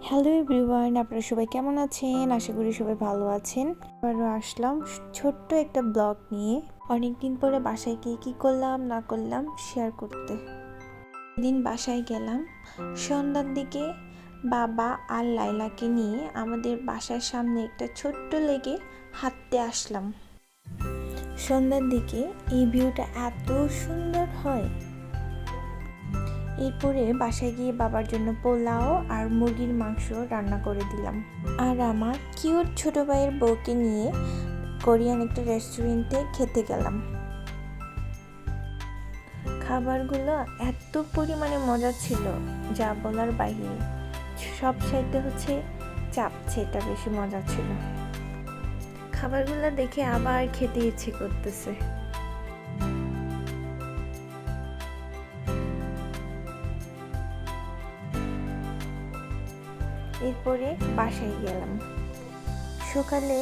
Hello everyone, আপনারা সবাই কেমন আছেন? আশা করি সবাই ভালো আছেন। আবারও আসলাম ছোট্ট একটা ব্লগ নিয়ে। অনেকদিন পরে বাসায় গিয়ে কী করলাম না করলাম শেয়ার করতে। সেদিন বাসায় গেলাম সন্ধ্যার দিকে। বাবা আর লাইলাকে নিয়ে আমাদের বাসার সামনে একটা ছোট্ট লেকে হাঁটতে আসলাম। সন্ধ্যার দিকে এই ভিউটা এত সুন্দর হয়। এরপরে বাসায় গিয়ে বাবার জন্য পোলাও আর মুরগির মাংস রান্না করে দিলাম। আর আমার কিউট ছোট ভাইয়ের বউকে নিয়ে কোরিয়ান একটা রেস্টুরেন্টে খেতে গেলাম। খাবারগুলো এত পরিমাণে মজা ছিল যা বলার বাইরে। সব চাইতে হচ্ছে চাপছেটা বেশি মজা ছিল। খাবারগুলো দেখে আবার খেতে ইচ্ছে করতেছে। এরপরে বাসায় গেলাম। সকালে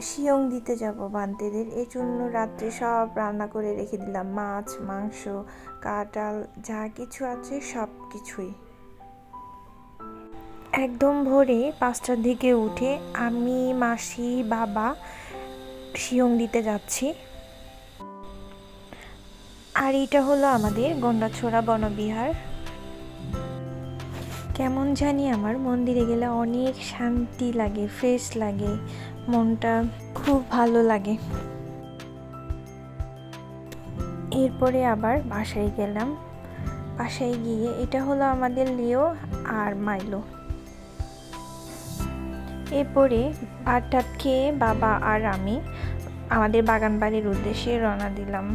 শিয়ং দিতে যাব বান্তেদের, এই জন্য রাত্রে সব রান্না করে রেখে দিলাম। মাছ, মাংস, কাঁঠাল, যা কিছু আছে সব কিছুই। একদম ভোরে 5টার দিকে উঠে আমি, মাসি, বাবা শিয়ং দিতে যাচ্ছি। আর এটা হলো আমাদের গন্ডাছড়া বনবিহার। কেমন জানি আমার মন্দিরে গেলে অনেক শান্তি লাগে, ফ্রেশ লাগে, মনটা খুব ভালো লাগে। এরপরে আবার বাসায় গেলাম। বাসায় গিয়ে এটা হলো আমাদের লিও আর মাইলো। এরপরে ভাত টাত খেয়ে বাবা আর আমি আমাদের বাগান বাড়ির উদ্দেশ্যে রওনা দিলাম।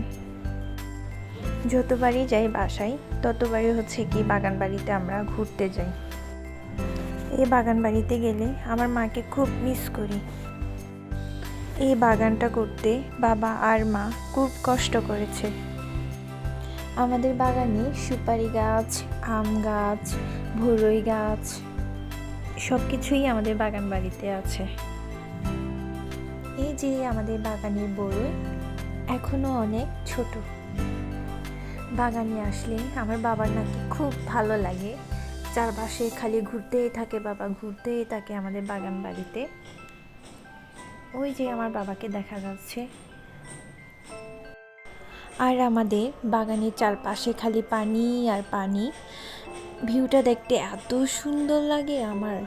যতবারই যাই বাসায় ততবারই হচ্ছে কি বাগান বাড়িতে আমরা ঘুরতে যাই। এই বাগান বাড়িতে গেলে আমার মাকে খুব মিস করি। এই বাগানটা করতে বাবা আর মা খুব কষ্ট করেছে। আমাদের বাগানে সুপারি গাছ, আম গাছ, বরই গাছ সব কিছুই আমাদের বাগান বাড়িতে আছে। এই যে আমাদের বাগানের বরই এখনো অনেক ছোট। বাগানে আসলে আমার বাবার নাকি খুব ভালো লাগে। চারপাশে খালি ঘুরতেই থাকে, বাবা ঘুরতেই থাকে আমাদের বাগান বাড়িতে। ওই যে আমার বাবাকে দেখা যাচ্ছে। আর আমাদের বাগানের চারপাশে খালি পানি আর পানি। ভিউটা দেখতে এত সুন্দর লাগে আমার।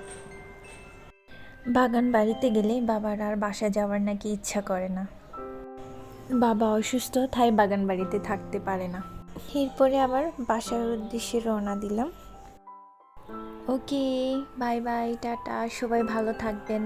বাগান বাড়িতে গেলে বাবার আর বাসায় যাওয়ার নাকি ইচ্ছা করে না। বাবা অসুস্থ, তাই বাগান বাড়িতে থাকতে পারে না। এরপরে আবার বাসার উদ্দেশ্যে রওনা দিলাম। ওকে, বাই বাই, টাটা, সবাই ভালো থাকবেন।